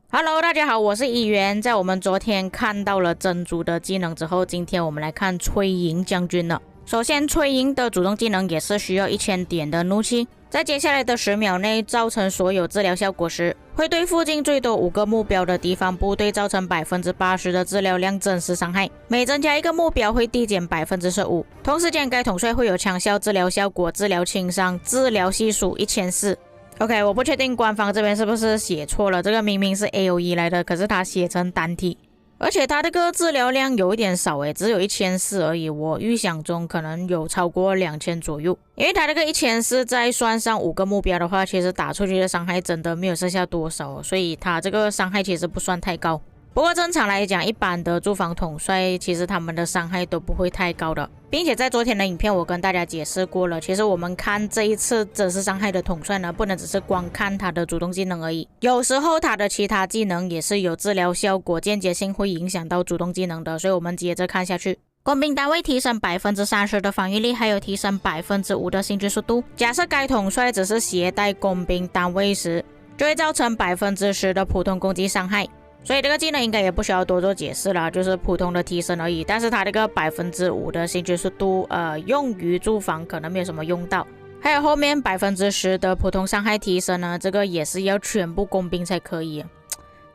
Hello，大家好，我是议员。在我们昨天看到了珍珠的技能之后，今天我们来看崔莹将军了。首先，崔莹的主动技能也是需要1000点的怒气，在接下来的10秒内造成所有治疗效果时，会对附近最多5个目标的敌方部队造成80%的治疗量真实伤害，每增加一个目标会递减15%。同时间，该统帅会有强效治疗效果、治疗轻伤、治疗系数1400。OK， 我不确定官方这边是不是写错了，这个明明是 AOE 来的，可是它写成单体，而且它这个治疗量有一点少只有1400而已，我预想中可能有超过2000左右，因为它这个1400再算上5个目标的话，其实打出去的伤害真的没有剩下多少，所以它这个伤害其实不算太高。不过正常来讲，一般的驻防统帅其实他们的伤害都不会太高的，并且在昨天的影片我跟大家解释过了，其实我们看这一次真实伤害的统帅呢，不能只是光看他的主动技能而已，有时候他的其他技能也是有治疗效果，间接性会影响到主动技能的，所以我们接着看下去。工兵单位提升30%的防御力，还有提升5%的行军速度。假设该统帅只是携带工兵单位时，就会造成10%的普通攻击伤害。所以这个技能应该也不需要多做解释了，就是普通的提升而已。但是它这个5%的行军速度，用于驻防可能没有什么用到。还有后面10%的普通伤害提升呢，这个也是要全部工兵才可以，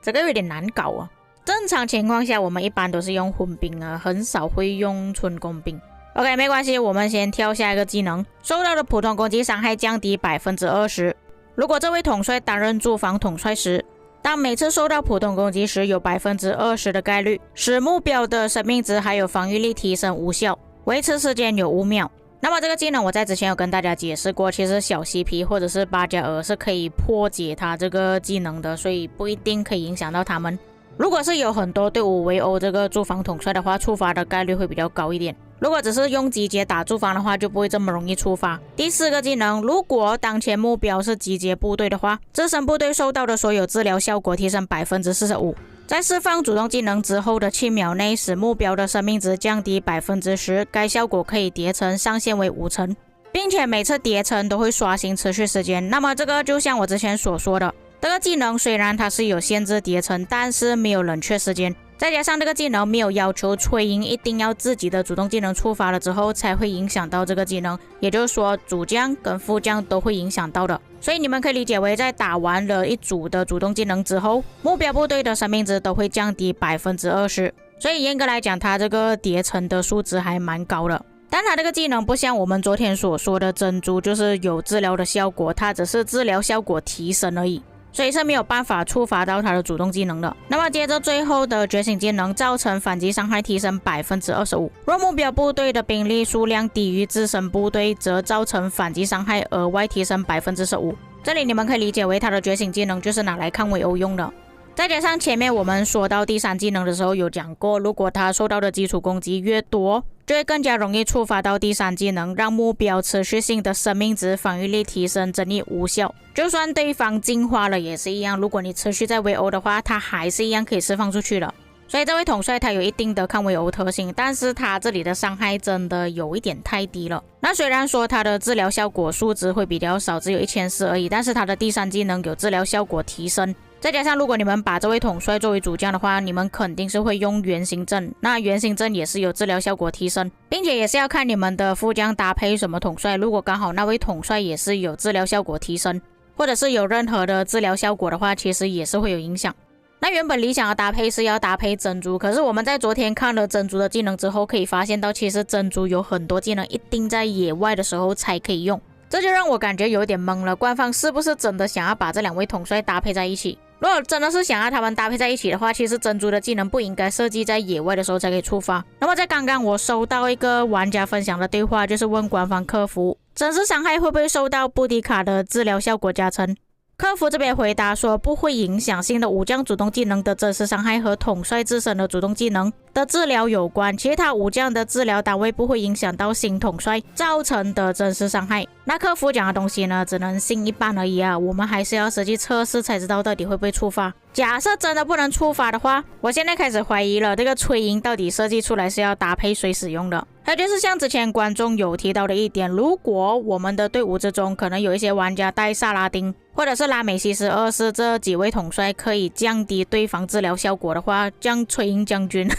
这个有点难搞啊。正常情况下，我们一般都是用混兵啊，很少会用纯工兵。OK， 没关系，我们先跳下一个技能，受到的普通攻击伤害降低20%。如果这位统帅担任驻防统帅时，当每次受到普通攻击时，有20%的概率使目标的生命值还有防御力提升无效，维持时间有5秒。那么这个技能我在之前有跟大家解释过，其实小 CP 或者是8加2是可以破解它这个技能的，所以不一定可以影响到他们。如果是有很多队伍围殴这个驻防统帅的话，触发的概率会比较高一点。如果只是用集结打驻防的话，就不会这么容易触发。第4个技能，如果当前目标是集结部队的话，自身部队受到的所有治疗效果提升45%。在释放主动技能之后的7秒内，使目标的生命值降低10%，该效果可以叠层，上限为5层，并且每次叠层都会刷新持续时间。那么这个就像我之前所说的，这个技能虽然它是有限制叠层，但是没有冷却时间。再加上这个技能没有要求崔莹一定要自己的主动技能触发了之后才会影响到这个技能，也就是说主将跟副将都会影响到的。所以你们可以理解为，在打完了一组的主动技能之后，目标部队的生命值都会降低20%。所以严格来讲，它这个叠层的数值还蛮高的。但它这个技能不像我们昨天所说的珍珠，就是有治疗的效果，它只是治疗效果提升而已。所以是没有办法触发到他的主动技能的。那么接着最后的觉醒技能，造成反击伤害提升25%。若目标部队的兵力数量低于自身部队，则造成反击伤害额外提升15%。这里你们可以理解为他的觉醒技能就是拿来抗围殴用的。再加上前面我们说到第3技能的时候有讲过，如果他受到的基础攻击越多，就会更加容易触发到第3技能，让目标持续性的生命值、防御力提升，增益无效。就算对方进化了也是一样，如果你持续在围殴的话，他还是一样可以释放出去的。所以这位统帅他有一定的抗围殴特性，但是他这里的伤害真的有一点太低了。那虽然说他的治疗效果数值会比较少，只有1400而已，但是他的第3技能有治疗效果提升。再加上如果你们把这位统帅作为主将的话，你们肯定是会用圆形阵，那圆形阵也是有治疗效果提升，并且也是要看你们的副将搭配什么统帅，如果刚好那位统帅也是有治疗效果提升，或者是有任何的治疗效果的话，其实也是会有影响。那原本理想的搭配是要搭配珍珠，可是我们在昨天看了珍珠的技能之后，可以发现到其实珍珠有很多技能一定在野外的时候才可以用，这就让我感觉有点懵了，官方是不是真的想要把这2位统帅搭配在一起？如果真的是想要他们搭配在一起的话，其实珍珠的技能不应该设计在野外的时候才可以触发。那么在刚刚我收到一个玩家分享的对话，就是问官方客服真实伤害会不会受到布迪卡的治疗效果加成。客服这边回答说不会影响新的武将主动技能的真实伤害和统帅自身的主动技能的治疗有关，其他武将的治疗单位不会影响到新统帅造成的真实伤害。那客服讲的东西呢，只能信一半而已啊，我们还是要实际测试才知道到底会不会触发。假设真的不能触发的话，我现在开始怀疑了，这个崔莹到底设计出来是要搭配谁使用的？还有就是像之前观众有提到的一点，如果我们的队伍之中可能有一些玩家带萨拉丁或者是拉美西斯二世这几位统帅可以降低对方治疗效果的话，这样崔营将军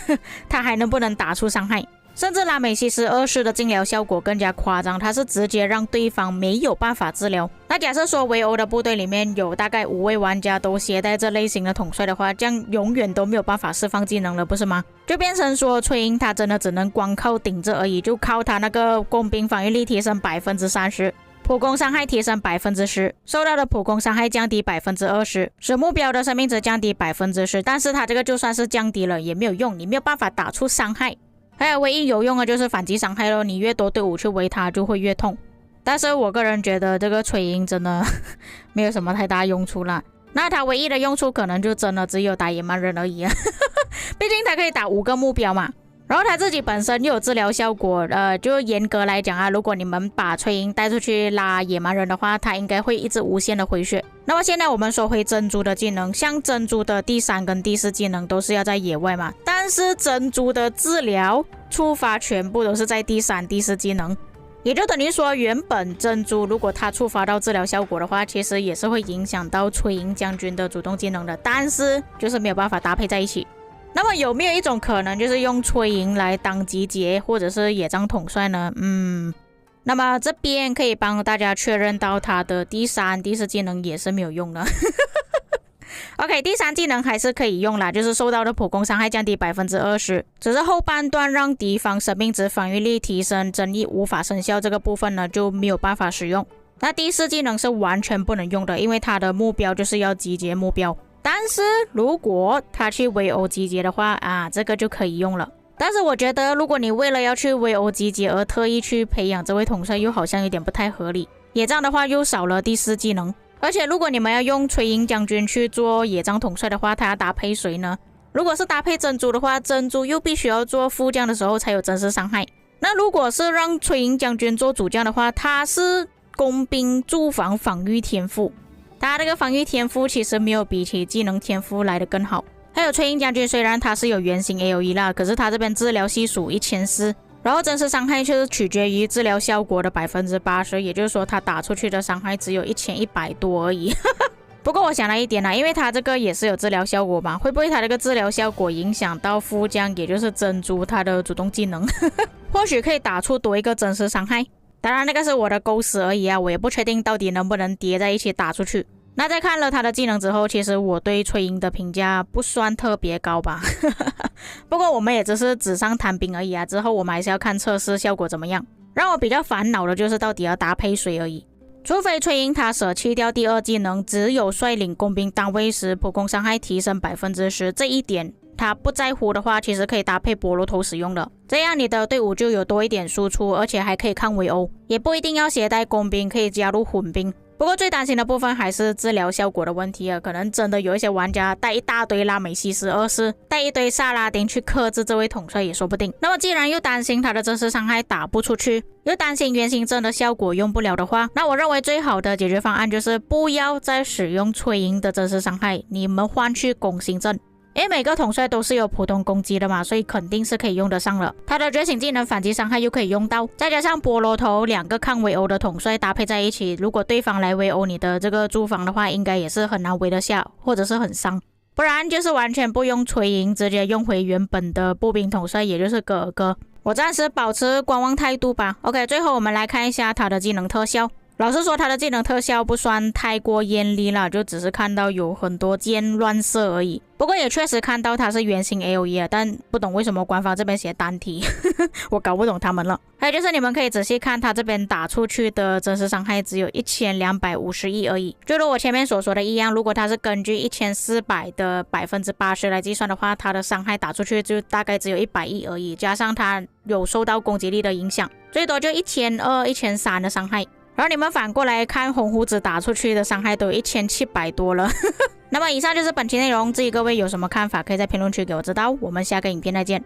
他还能不能打出伤害？甚至拉美西斯二世的治疗效果更加夸张，他是直接让对方没有办法治疗。那假设说围殴的部队里面有大概5位玩家都携带这类型的统帅的话，这样永远都没有办法释放技能了，不是吗？就变成说崔营他真的只能光靠顶着而已，就靠他那个工兵防御力提升30%，普攻伤害提升10%，受到的普攻伤害降低20%，使目标的生命值降低10%，但是他这个就算是降低了也没有用，你没有办法打出伤害。还有唯一有用的就是反击伤害咯，你越多队伍去围他就会越痛。但是我个人觉得这个崔营真的没有什么太大用处啦。那他唯一的用处可能就真的只有打野蛮人而已毕竟他可以打5个目标嘛。然后他自己本身又有治疗效果，就严格来讲啊，如果你们把崔营带出去拉野蛮人的话，他应该会一直无限的回血。那么现在我们说回珍珠的技能，像珍珠的第3跟第4技能都是要在野外嘛，但是珍珠的治疗触发全部都是在第3、第4技能，也就等于说原本珍珠如果它触发到治疗效果的话，其实也是会影响到崔营将军的主动技能的，但是就是没有办法搭配在一起。那么有没有一种可能就是用崔营来当集结或者是野战统帅呢？那么这边可以帮大家确认到他的第3、第4技能也是没有用的OK， 第3技能还是可以用啦，就是受到的普攻伤害降低20%，只是后半段让敌方生命值防御力提升争议无法生效这个部分呢就没有办法使用。那第4技能是完全不能用的，因为它的目标就是要集结目标。但是如果他去围殴集结的话这个就可以用了。但是我觉得如果你为了要去围殴集结而特意去培养这位统帅又好像有点不太合理。野战的话又少了第4技能，而且如果你们要用崔营将军去做野战统帅的话，他要搭配谁呢？如果是搭配珍珠的话，珍珠又必须要做副将的时候才有真实伤害。那如果是让崔营将军做主将的话，他是工兵驻防防御天赋，他这个防御天赋其实没有比起技能天赋来的更好。还有崔营将军虽然他是有原型 AOE 啦，可是他这边治疗系数1400，然后真实伤害却是取决于治疗效果的80%，也就是说他打出去的伤害只有1100多而已不过我想了一点因为他这个也是有治疗效果嘛，会不会他这个治疗效果影响到副将也就是珍珠他的主动技能或许可以打出多一个真实伤害。当然那个是我的构思而已我也不确定到底能不能叠在一起打出去。那在看了他的技能之后，其实我对崔营的评价不算特别高吧不过我们也只是纸上谈兵而已之后我们还是要看测试效果怎么样。让我比较烦恼的就是到底要搭配谁而已。除非崔营他舍弃掉第2技能，只有率领工兵单位时普攻伤害提升10%，这一点他不在乎的话，其实可以搭配菠萝头使用的，这样你的队伍就有多一点输出，而且还可以抗围殴，也不一定要携带工兵，可以加入混兵。不过最担心的部分还是治疗效果的问题可能真的有一些玩家带一大堆拉美西斯二世，带一堆萨拉丁去克制这位统帅也说不定。那么既然又担心他的真实伤害打不出去，又担心原型阵的效果用不了的话，那我认为最好的解决方案就是不要再使用崔营的真实伤害，你们换去攻心阵。因为每个统帅都是有普通攻击的嘛，所以肯定是可以用得上了。他的觉醒技能反击伤害又可以用到，再加上菠萝头2个抗围殴的统帅搭配在一起，如果对方来围殴你的这个驻防的话，应该也是很难围得下，或者是很伤。不然就是完全不用崔营，直接用回原本的步兵统帅，也就是戈尔戈。我暂时保持观望态度吧。OK， 最后我们来看一下他的技能特效。老实说他的技能特效不算太过艳丽啦，就只是看到有很多箭乱射而已。不过也确实看到他是原型 AOE 但不懂为什么官方这边写单体我搞不懂他们了。还有就是你们可以仔细看他这边打出去的真实伤害只有1251而已，就如我前面所说的一样，如果他是根据1400的80%来计算的话，他的伤害打出去就大概只有110而已，加上他有受到攻击力的影响，最多就1200、1300的伤害。然后你们反过来看红胡子打出去的伤害都有1700多了那么以上就是本期内容，至于各位有什么看法可以在评论区给我知道，我们下个影片再见。